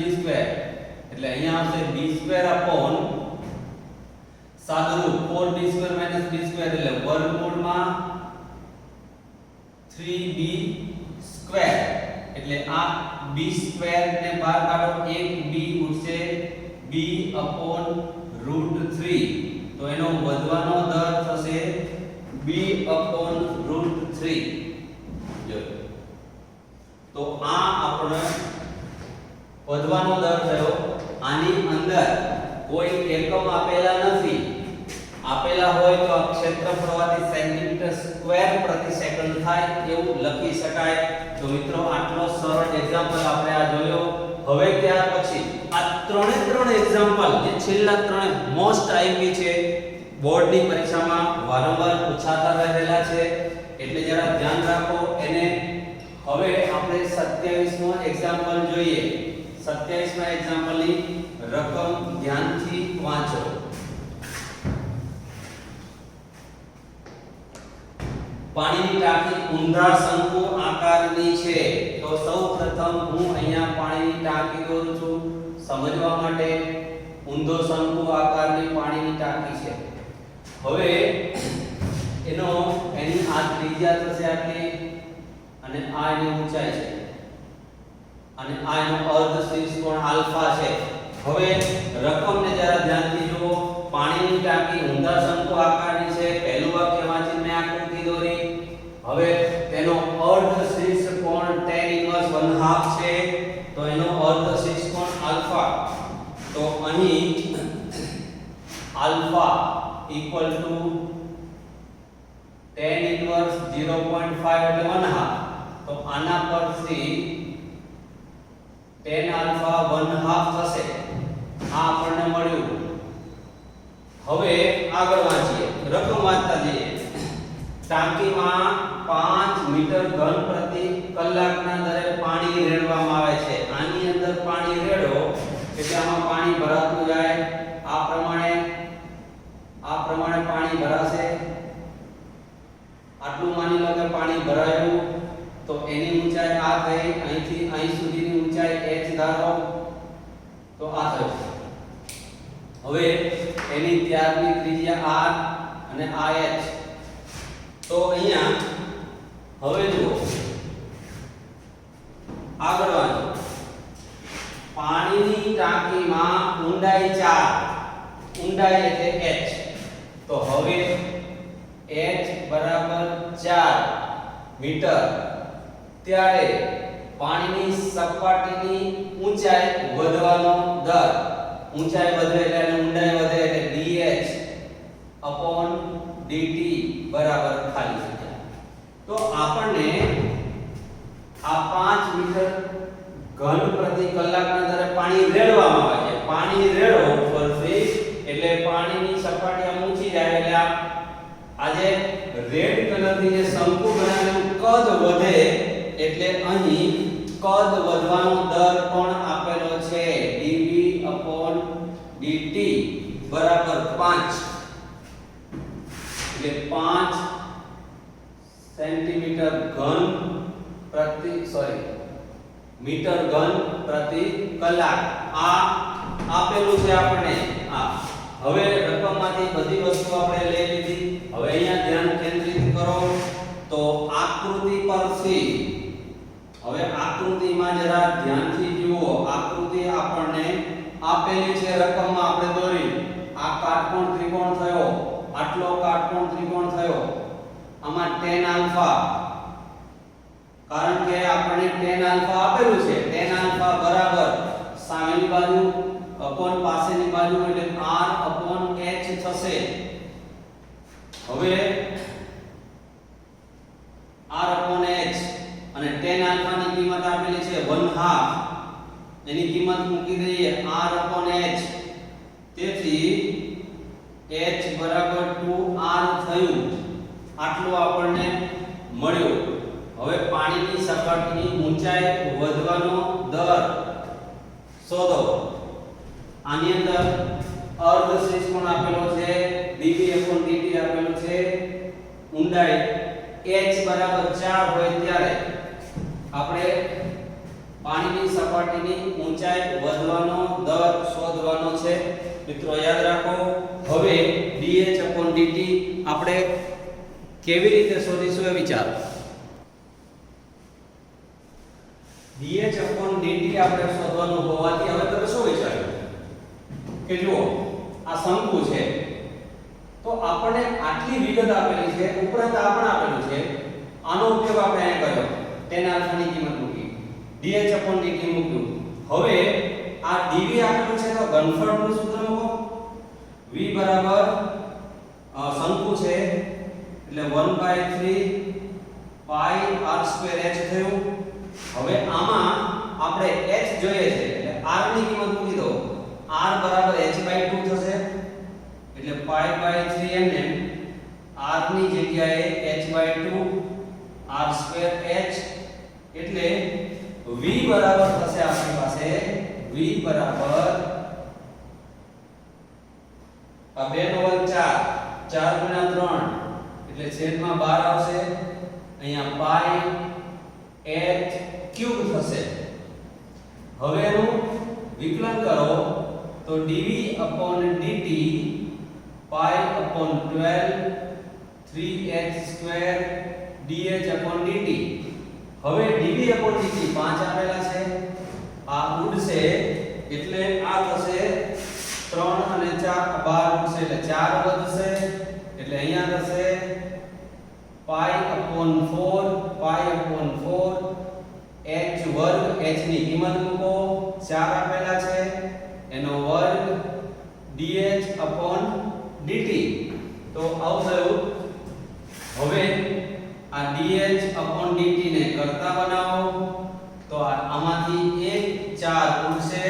એટલે અહીંયા આવશે b² સાદુરૂપ 4b² - b² એટલે વર્ગમૂળમાં 3b² એટલે આ b² ને બહાર કાઢો 1b ઉઠશે b/√3 તો એનો વધવાનો દર થશે b/√3 જો તો આ આપણો વધવાનો દર થયો। આની અંદર કોઈ એકમ આપેલા નથી આપેલા હોય તો આ ક્ષેત્રફળ વાળી સેન્ટીમીટર સ્ક્વેર પ્રતિ સેકન્ડ થાય એવું લખી શકાય। તો મિત્રો આટલો સરળ એક્ઝામ્પલ આપણે આ જોયો। હવે ત્યાર પછી આ ત્રણે એક્ઝામ્પલ જે છેલ્લા ત્રણે મોસ્ટ આઈએમપી છે બોર્ડની પરીક્ષામાં વારંવાર પૂછાતા રહેલા છે એટલે જરા ધ્યાન રાખો એને। હવે આપણે 27મો એક્ઝામ્પલ જોઈએ। 27મા એક્ઝામ્પલની રકમ ધ્યાનથી વાંચો। પાણીની ટાંકી ઊંધા શંકુ આકારની છે તો સૌપ્રથમ હું અહીંયા પાણીની ટાંકી દોરું છું સમજવા માટે ઊંધો શંકુ આકારની પાણીની ટાંકી છે। હવે એની આ ત્રિજ્યા થશે આટલી અને આ એની ઊંચાઈ છે અને આ એનો અર્ધ શીર્ષ કોણ આલ્ફા છે। હવે રકમને જરા ધ્યાનથી જુઓ પાણીની ટાંકી ઊંધા શંકુ આકારની છે પહેલું વાક્ય વાંચીને મેં આકૃતિ દોરી। હવે તેનો અર્ધ શીર્ષ કોણ tan ઇન્વર્સ 1/2 છે તો એનો અર્ધ શીર્ષ કોણ આલ્ફા તો અહીં આલ્ફા tan ઇન્વર્સ 0.5 એટલે 1/2 તો આના પરથી tan આલ્ફા 1/2 થશે આ આપણને મળ્યું। હવે આગળ વાંચીએ રકમ વાંચતા જઈએ। ટાંકીમાં 5 મીટર ઘન પ્રતિ કલાકના દરે પાણી રેડવામાં આવે છે। આની અંદર પાણી રેડો એટલે આમાં પાણી ભરાતું જાય આ પ્રમાણે પાણી ભરાશે। આટલું માની લો કે પાણી ભરાયું તો એની ઊંચાઈ આ થઈ અહીંથી અહીં સુધીની ઊંચાઈ h ધારો તો આ થયું। હવે એની ત્યારની ત્રિજ્યા r અને આ h તો અહીંયા હવે જુઓ આગળ વાંચો પાણીની ટાંકીમાં ઊંડાઈ 4 ઊંડાઈ એટલે h તો હવે h બરાબર 4 મીટર ત્યારે પાણીની સપાટીની ઊંચાઈ વધવાનો દર, ઊંચાઈ વધે એટલે ઊંડાઈ વધે એટલે dh/dt બરાબર ખાલી જગ્યા. તો આપણને આ 5 મીટર ઘન પ્રતિ કલાકના દરે પાણી રેડવામાં આવે છે. પાણી રેડો ઉપરથી એટલે પાણીની સપાટી આમ ઊંચી જાય એટલે આ જે રેડ કલરથી જે શંકુ બનાવેલું કદ વધે એટલે અહીં કદ વધવાનો દર પણ આપેલો છે dv/dt બરાબર 5 એટલે 5 સેન્ટીમીટર ઘન પ્રતિ મીટર ઘન પ્રતિ કલાક આ આપેલું છે આપણને. આ હવે રકમમાંથી બધી વસ્તુ આપણે લઈ લીધી. હવે અહીંયા ધ્યાન કેન્દ્રિત કરો તો આકૃતિ પરથી હવે આકૃતિમાં જરા ધ્યાનથી જુઓ. આકૃતિ આપણને આપેલી છે રકમમાં આપણે દોરી. આ કાટકોણ ત્રિકોણ થયો, આટલો કાટકોણ ત્રિકોણ થયો. આમાં tan આલ્ફા, કારણ કે આપણને tan આલ્ફા આપેલું છે. tan આલ્ફા બરાબર સામેની બાજુ અપોન પાસેની બાજુ એટલે r/h થશે. હવે r/h અને tan આલ્ફાની કિંમત આપેલી છે 1/2. એની કિંમત મૂકી દઈએ r/h. તેથી h બરાબર 2r થયું. આટલું આપણને મળ્યું. હવે પાણીની સપાટીની ઊંચાઈ વધવાનો દર શોધો. આની અંદર અર્ધ શેષ પણ આપેલો છે, dv/dt આપેલું છે. ઊંડાઈ h બરાબર 4 હોય ત્યારે આપણે પાણીની સપાટીની ઊંચાઈ વધવાનો દર શોધવાનો છે. મિત્રો યાદ રાખો. હવે dh/dt આપણે કેવી રીતે શોધીશું એ વિચારો. dh/dt આપણે શોધવાનું હોવાથી હવે તમે શું વિચાર્યું કે જુઓ આ શંકુ છે તો આપણને આટલી વિગત આપેલી છે, ઉપરાંત આ પણ આપેલું છે. આનો ઉપયોગ આપણે અહીં કર્યો. tan આલ્ફાની કિંમત મૂકી, dh/dt મૂક્યું. હવે આ dv આપેલું છે તો ઘનફળનું સૂત્ર મૂકો. v બરાબર શંકુ છે એટલે 1/3 pi r²h થયું. હવે આમાં આપણે h જોઈએ છે એટલે r ની કિંમત મૂકી દો. r બરાબર h/2 થશે એટલે pi/3 mm r ની જગ્યાએ h/2 r²h એટલે v બરાબર થશે આપણી પાસે v બરાબર આ 2/4 4 * 3 એટલે છેદમાં 12 આવશે. અહીંયા પાઈ h ક્યુબ થશે. હવે એનું વિકલન કરો તો dv/dt pi/12 3h² dh/dt. હવે dv/dt 5 આપેલા છે. આ ઉડશે એટલે આ થશે 3 અને 4 12 ઉડશે એટલે 4 વધશે એટલે અહીંયા થશે pi/4 h વર્ગ. h ની કિંમત મૂકો. 4 આપેલા છે એનો વર્ગ dh/dt. તો આવું થયું. હવે આ dh/dt ને કરતા બનાવો તો આમાંથી 1 4 ઉડશે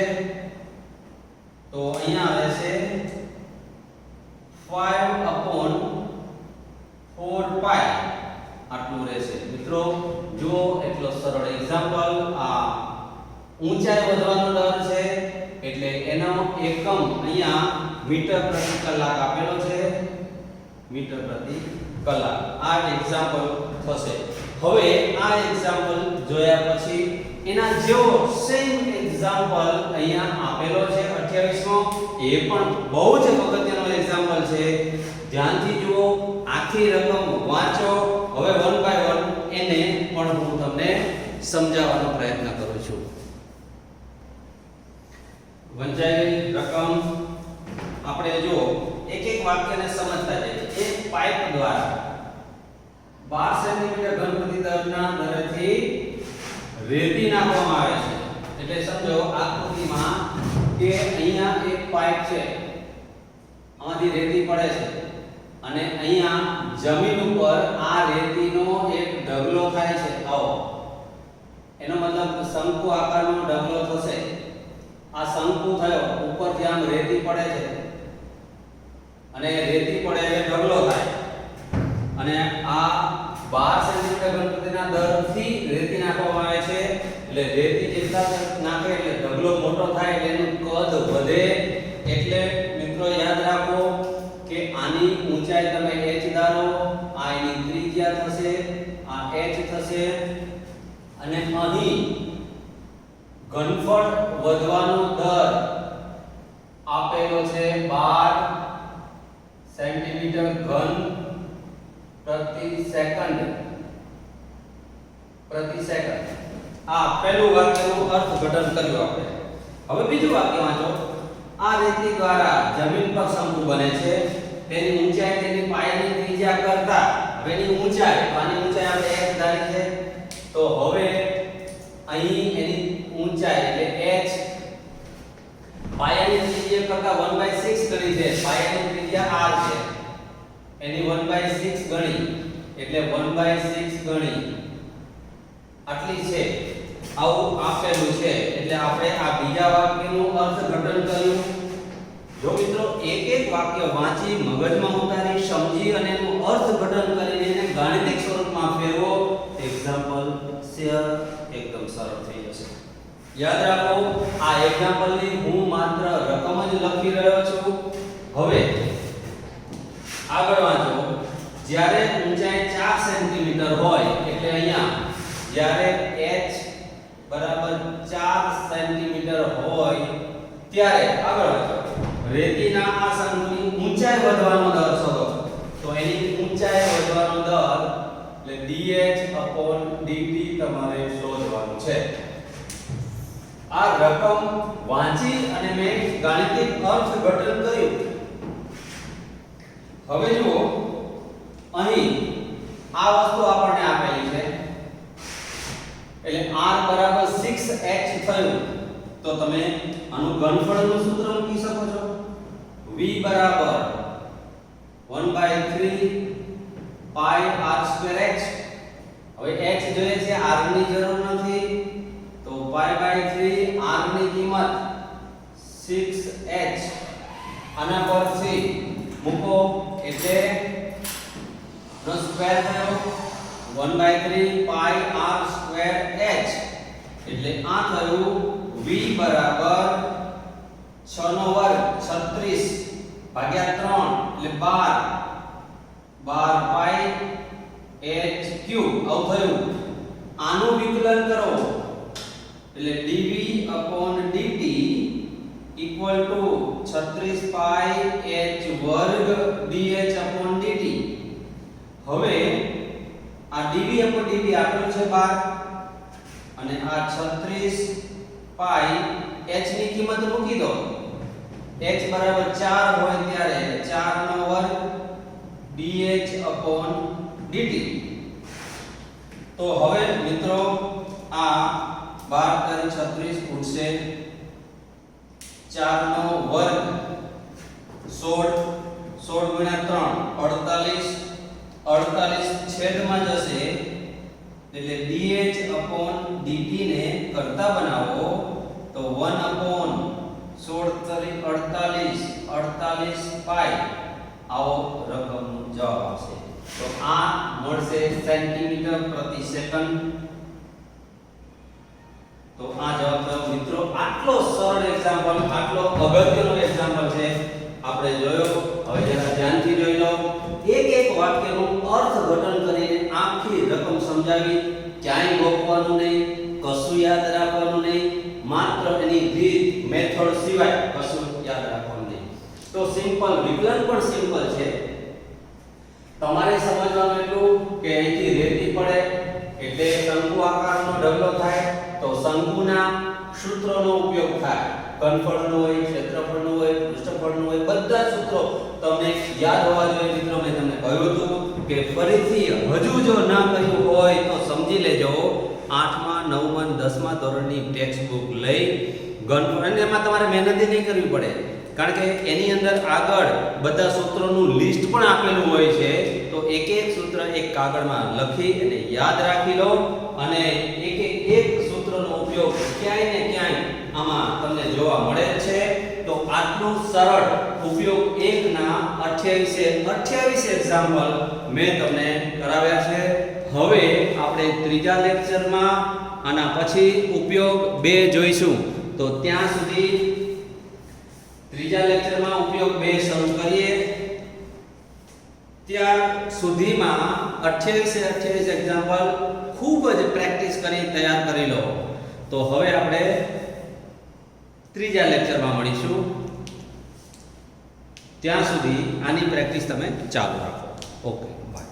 તો અહીંયા આવે છે 5/4 પાઈ આટલું રહેશે. મિત્રો જો એટલો સરળ એક્ઝામ્પલ. આ ઊંચાઈ વધવાનો દર છે એટલે એનો એકમ અહીંયા મીટર પ્રતિ કલાક આપેલો છે. મીટર પ્રતિ કલાક આ એક્ઝામ્પલ થશે. હવે આ એક્ઝામ્પલ જોયા પછી એના જેવો સેમ એક્ઝામ્પલ અહીંયા આપેલો છે 28મો. એ પણ બહુ જ અગત્યનો એક્ઝામ્પલ છે. ધ્યાનથી જુઓ, આખી રકમ વાંચો. હવે 1 બાય 1 એને પણ હું તમને સમજાવવાનો પ્રયત્ન કરું છું. વંચાયેલી રકમ આપણે જો એક એક વાક્યને સમજતા જઈએ. એક પાઇપ દ્વારા 12 સેન્ટીમીટર ઘન પ્રતિ દરના દરેથી રેતી નાખવામાં આવે છે, એટલે સમજો આકૃતિમાં કે અહીંયા એક પાઇપ છે, આમાંથી રેતી પડે છે અને અહીંયા જમીન ઉપર આ રેતીનો એક ઢગલો થાય છે, આવો એનો મતલબ શંકુ આકારનો ઢગલો થશે. આ શંકુ થયો, ઉપરથી આમ રેતી પડે છે અને રેતી પડે એટલે ઢગલો થાય અને આ 12 સેન્ટીમીટર ઘન પ્રતિના દરથી રેતી નાખવામાં આવે છે. એટલે રેતી જેટલા નાખે એટલે ઢગલો મોટો થાય એટલે એનું કદ વધે. એટલે મિત્રો યાદ રાખો કે આની ઊંચાઈ તમે h ધારો, આ એની ત્રિજ્યા થશે, આ h થશે અને અહીં ઘનફળ વધવાનો દર આપેલો છે 12 સેન્ટીમીટર ઘન પ્રતિ સેકન્ડ. આ પહેલું વાક્યનું અર્થઘટન કર્યું આપણે. હવે બીજું વાક્ય વાંચો. આ રેતી દ્વારા જમીન પર શંકુ બને છે, તેની ઊંચાઈ તેની પાયાની ત્રિજ્યા કરતા, હવે એની ઊંચાઈ, આની ઊંચાઈ આપણે h ધારી છે, તો હવે અહીં એની ઊંચાઈ એટલે h પાયાની ત્રિજ્યા કરતા 1/6 ગણી છે. પાયાની ત્રિજ્યા r છે, એની 1/6 ગણી એટલે 1/6 ગણી આટલી છે. આવું આપેલું છે એટલે આપણે આ બીજા વાક્યનું અર્થઘટન કર્યું. જો મિત્રો એક એક વાક્ય વાંચી મગજમાં ઉતારી સમજી અને એનું અર્થઘટન કરીને એને ગાણિતિક સ્વરૂપમાં ફેરવો, એક્ઝામ્પલ શેર એકદમ સરળ થઈ જશે. યાદ રાખો આ એક્ઝામ્પલની હું માત્ર રકમ જ લખી રહ્યો છું. હવે આગળ વાંચો. જ્યારે ઊંચાઈ 4 સેન્ટીમીટર હોય એટલે અહીંયા જ્યારે h બરાબર 4 સેન્ટીમીટર હોય ત્યારે આગળ વાંચો. રેતીના આ શંકુની ઊંચાઈ વધવાનો દર શોધો. તો એની ઊંચાઈ વધવાનો દર એટલે dh/dt તમારે શોધવાનું છે. આ રકમ વાંચી અને મેં ગાણિતિક અર્થઘટન કર્યું. હવે જુઓ અહીં આ વસ્તુ આપણને આપેલી છે એટલે r બરાબર 6h થયું, તો તમે આનું ઘનફળનું સૂત્ર મૂકી શકો છો. v બરાબર 1/3 પાઈ r²h. હવે h જોઈએ છે, r ની જરૂર નથી, તો pi/3 r ની કિંમત 6h આના પરથી મૂકો એટલે નો સ્ક્વેર થયો 1/3 પાઈ r²h એટલે આ થયું v બરાબર 6 નો વર્ગ 36 ભાગ્યા 3 એટલે 12 પાઈ h³ આવું થયું. આનું વિકલન કરો એટલે dv/dt equal to 36 pi h વર્ગ dh/dt. હવે આ dv/dt આપેલું છે 12 અને આ 36 પાઈ h ની કિંમત મૂકી દો. h બરાબર 4 હોય ત્યારે 4 નો વર્ગ dh/dt. તો હવે મિત્રો આ 12 36 ઉડશે, 4 નો વર્ગ 16 16 ગુણ્યા 3 48 છેદમાં જશે એટલે dh/dt ને કરતા બનાવો તો 1/16 પાઈ આવો રકમનો જવાબ આવશે. તો આ મળશે સેન્ટીમીટર પ્રતિ સેકન્ડ. તો આ જવાબ થયો મિત્રો. આટલો સરળ એક્ઝામ્પલ, આટલો અગત્યનો એક્ઝામ્પલ છે આપણે જોયો. હવે જરા ધ્યાનથી જોઈ લો. એક એક વાક્યનું અર્થઘટન કરીને આખી રકમ સમજાવી. ક્યાંય ગોખવાનું નહીં, કશું યાદ રાખવાનું નહીં, માત્ર એની રીત મેથડ સિવાય કશું યાદ રાખવાનું નહીં. તો સિમ્પલ વિકલન પણ સિમ્પલ છે. તમારે સમજવાનું એટલું કે અહીંથી રેતી પડે એટલે શંકુ આકારનો ઢગલો થાય, તો શંકુના સૂત્રોનો ઉપયોગ થાય. ઘનફળનું હોય, ક્ષેત્રફળનું હોય, પૃષ્ઠફળનું હોય, બધા સૂત્રો તમને યાદ હોવા જોઈએ. મિત્રો મેં તમને કહ્યું હતું કે ફરીથી હજુ જો ના કર્યું હોય તો સમજી લેજો. 8માં 9માં ધોરણની ટેક્સ્ટ બુક લઈ અને એમાં તમારે મહેનત નહીં કરવી પડે, કારણ કે એની અંદર આગળ બધા સૂત્રોનું લિસ્ટ પણ આપેલું હોય છે. તો એક એક સૂત્ર એક કાગળમાં લખી અને યાદ રાખી લો અને એક સૂત્રનો ઉપયોગ ક્યાંય ને ક્યાંય આમાં તમને જોવા મળે છે. તો આટલું સરળ ઉપયોગ 1 ના 28 એક્ઝામ્પલ મેં તમને કરાવ્યા છે. હવે આપણે ત્રીજા લેક્ચરમાં આના પછી ઉપયોગ 2 જોઈશું. તો ત્યાં સુધી ત્રીજા લેક્ચરમાં ઉપયોગ 2 શરૂ કરીએ. ત્યાં સુધીમાં 28 એક્ઝામ્પલ ખૂબ જ પ્રેક્ટિસ કરી તૈયાર કરી લો. તો હવે આપણે ત્રીજા લેક્ચરમાં મળીશું. ત્યાં સુધી આની પ્રેક્ટિસ તમે ચાલુ રાખો. Okay, by.